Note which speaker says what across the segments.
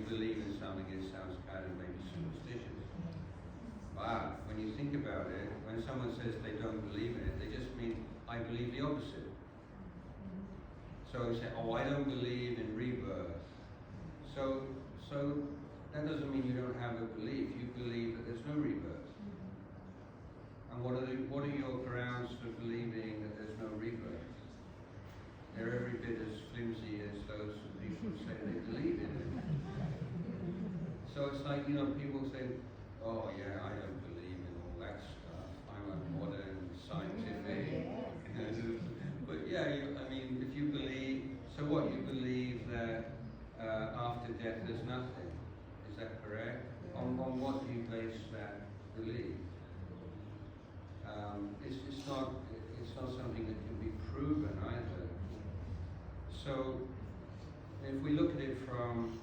Speaker 1: believe in something, it sounds kind of maybe superstitious. But when you think about it, when someone says they don't believe in it, they just mean, I believe the opposite. So you say, oh, I don't believe in rebirth. So that doesn't mean you don't have a belief. You believe that there's no rebirth. And what are your grounds for believing that there's no rebirth? They're every bit as flimsy as those people who say they believe in it. So it's like, people say, oh yeah, I don't believe in all that stuff. I'm a modern scientific. But yeah, if you believe, so what, you believe that after death there's nothing? Is that correct? On what do you base that belief? It's not something that can be proven either. So if we look at it from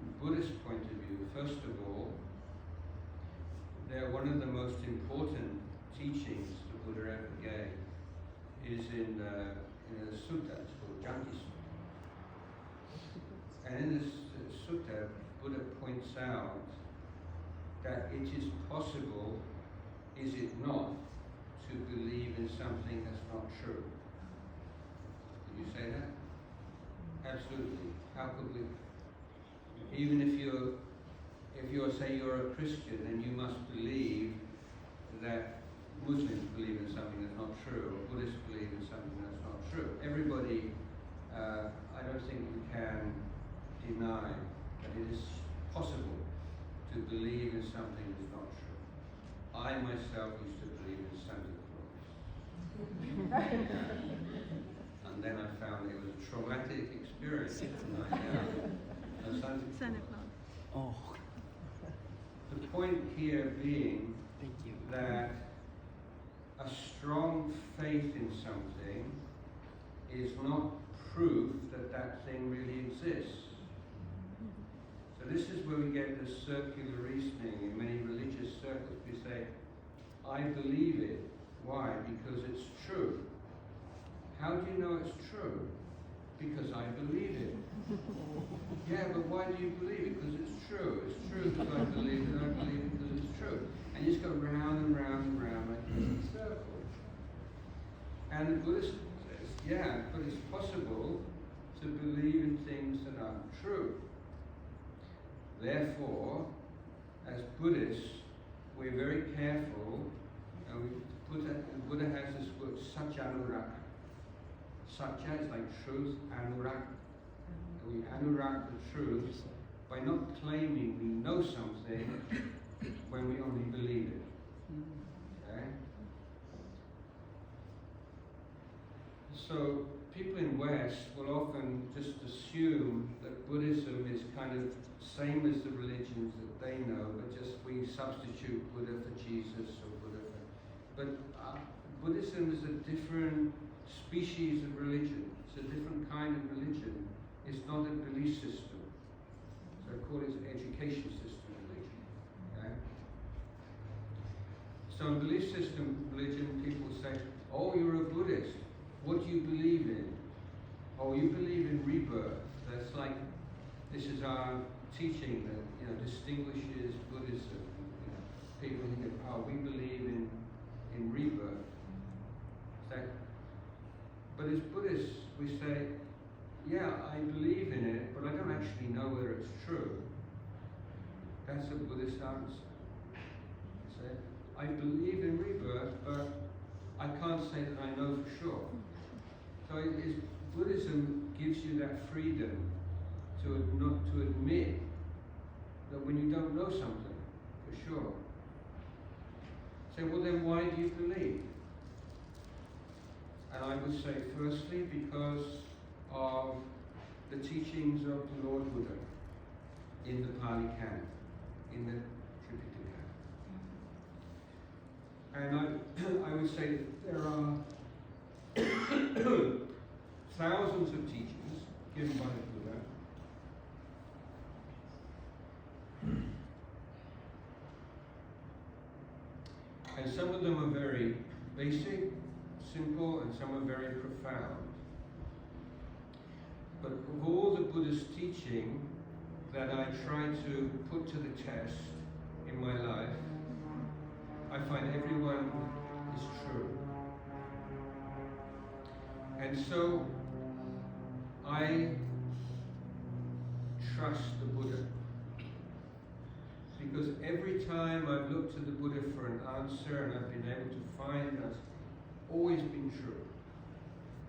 Speaker 1: a Buddhist point of view, first of all, one of the most important teachings the Buddha ever gave is in a sutta. It's called Janti Sutta. And in this sutta, Buddha points out that it is possible, is it not, to believe in something that's not true. Did you say that? Absolutely. How could we? Even if you're say you're a Christian, then you must believe that Muslims believe in something that's not true, or Buddhists believe in something that's not true. Everybody, I don't think you can deny that it is possible to believe in something that's not true. I myself used to believe in Santa Claus. And then I found it was a traumatic experience.
Speaker 2: Santa Claus.
Speaker 3: Oh.
Speaker 1: The point here being that a strong faith in something is not proof that that thing really exists. So this is where we get the circular reasoning in many religious circles. We say, I believe it. Why? Because it's true. How do you know it's true? Because I believe it. Yeah, but why do you believe it? Because it's true. It's true because I believe it, and I believe it because it's true. And you just go round and round and round like this in circles. And the Buddhist says, yeah, but it's possible to believe in things that aren't true. Therefore, as Buddhists, we're very careful, and Buddha has this word, satyanuraka. Satya is like truth, anuraka. We anuraka the truth by not claiming we know something when we only believe it. Okay? So people in West will often just assume that Buddhism is kind of same as the religions that they know, but just we substitute Buddha for Jesus or Buddha for... But Buddhism is a different species of religion. It's a different kind of religion. It's not a belief system. So I call it an education system religion. Okay? So in belief system religion, people say, oh, you're a Buddhist. What do you believe in? Oh, you believe in rebirth. That's like, this is our teaching that distinguishes Buddhism. People think, oh, we believe in rebirth. But as Buddhists, we say, yeah, I believe in it, but I don't actually know whether it's true. That's a Buddhist answer. You say, I believe in rebirth, but I can't say that I know for sure. So Buddhism gives you that freedom to admit that when you don't know something for sure. Say, well then why do you believe? And I would say firstly because of the teachings of the Lord Buddha in the Pali Canon, in the Tripitaka. And I would say that there are thousands of teachings given by the Buddha and some of them are very basic, simple, and some are very profound. But of all the Buddha's teaching, that I try to put to the test in my life, I find everyone is true. And so I trust the Buddha. Because every time I've looked to the Buddha for an answer and I've been able to find that's always been true.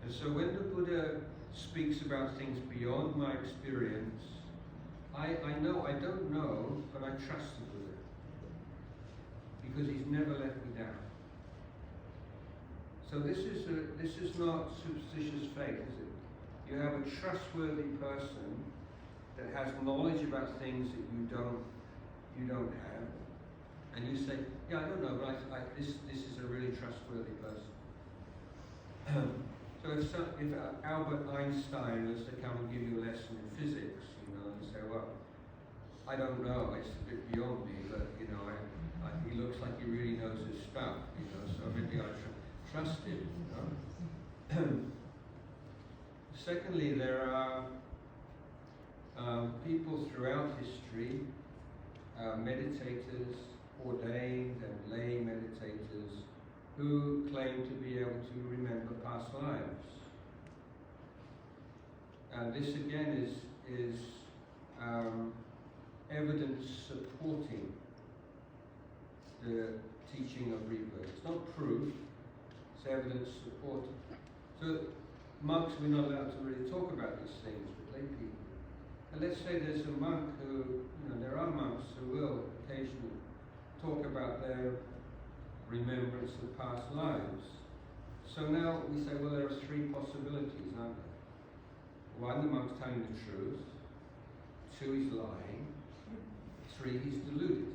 Speaker 1: And so when the Buddha speaks about things beyond my experience, I know, I don't know, but I trust the Buddha. Because he's never let me down. So this is not superstitious faith, is it? You have a trustworthy person that has knowledge about things that you don't have, and you say, yeah, I don't know, but this is a really trustworthy person. So if Albert Einstein was to come and give you a lesson in physics, and say, well, I don't know, it's a bit beyond me, but he looks like he really knows his stuff, so maybe I trust him. Secondly, there are people throughout history, meditators, ordained and lay meditators, who claim to be able to remember past lives. And this again is evidence supporting the teaching of rebirth. It's not proof, it's evidence supporting. So monks, we're not allowed to really talk about these things with lay people. And let's say there's a monk who, there are monks who will occasionally talk about their remembrance of past lives. So now we say, well, there are three possibilities, aren't there? One, the monk's telling the truth. Two, he's lying. Three, he's deluded.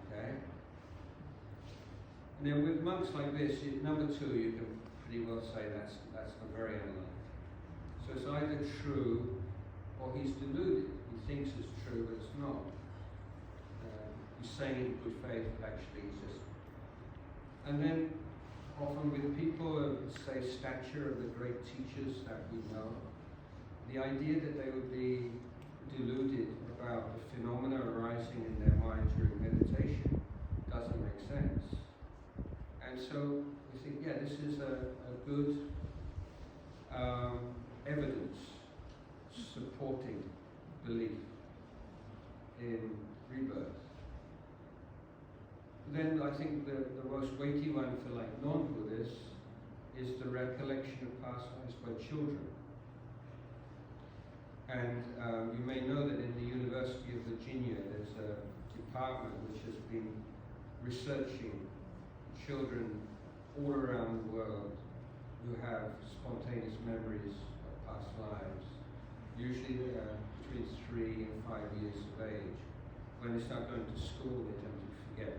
Speaker 1: Okay? And then with monks like this, number two, you can pretty well say that's very unlikely. So it's either true or he's deluded. He thinks it's true, but it's not. He's saying it in good faith, but actually he's just... And then often with people of, say, stature of the great teachers that we know, the idea that they would be deluded about the phenomena arising in their mind during meditation doesn't make sense. And so we think, yeah, this is a good evidence supporting belief in rebirth. Then I think the most weighty one for like non-Buddhists is the recollection of past lives by children. And you may know that in the University of Virginia there's a department which has been researching children all around the world who have spontaneous memories of past lives. Usually they are between 3 and 5 years of age. When they start going to school, they tend to forget.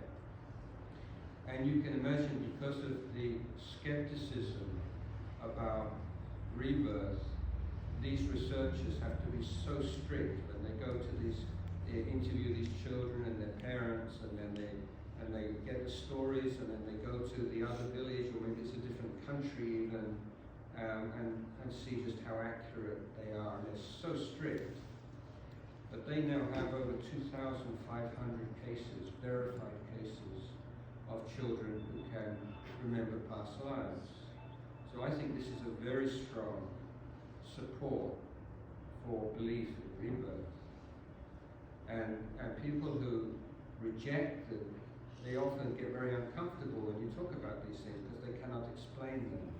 Speaker 1: And you can imagine, because of the skepticism about rebirth, these researchers have to be so strict when they go to they interview these children and their parents, and then they get the stories, and then they go to the other village, or maybe it's a different country even, and see just how accurate they are. And they're so strict that they now have over 2,500 cases, verified cases, of children who can remember past lives. So I think this is a very strong support for belief in rebirth. And people who reject them, they often get very uncomfortable when you talk about these things because they cannot explain them.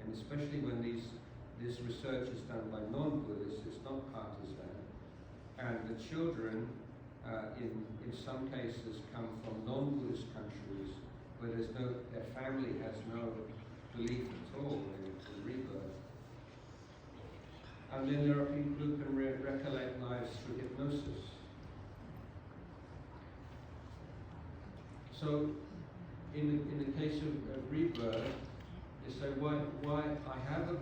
Speaker 1: And especially when this research is done by non-Buddhists, it's not partisan. And the children, in some cases, come from non-Buddhist countries where their family has no belief at all in rebirth. And then there are people who can recollect lives through hypnosis. So, in the case of rebirth, they say, why I have a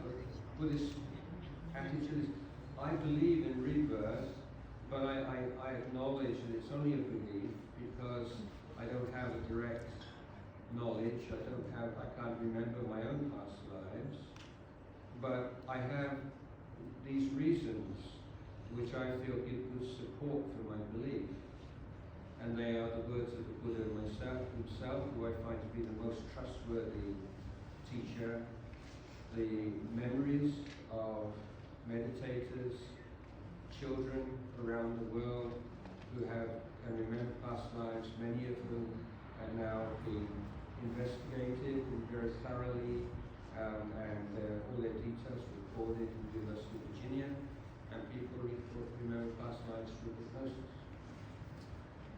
Speaker 1: Buddhist attitude is, I believe in rebirth, but I acknowledge that it's only a belief because I don't have a direct knowledge. I can't remember my own past lives, but I have these reasons which I feel give good support for my belief. And they are the words of the Buddha himself, who I find to be the most trustworthy teacher. The memories of meditators, children around the world who can remember past lives, many of whom have now been investigated very thoroughly, and all their details recorded in the University of Virginia, and people remember past lives through hypnosis.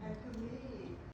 Speaker 2: And to me,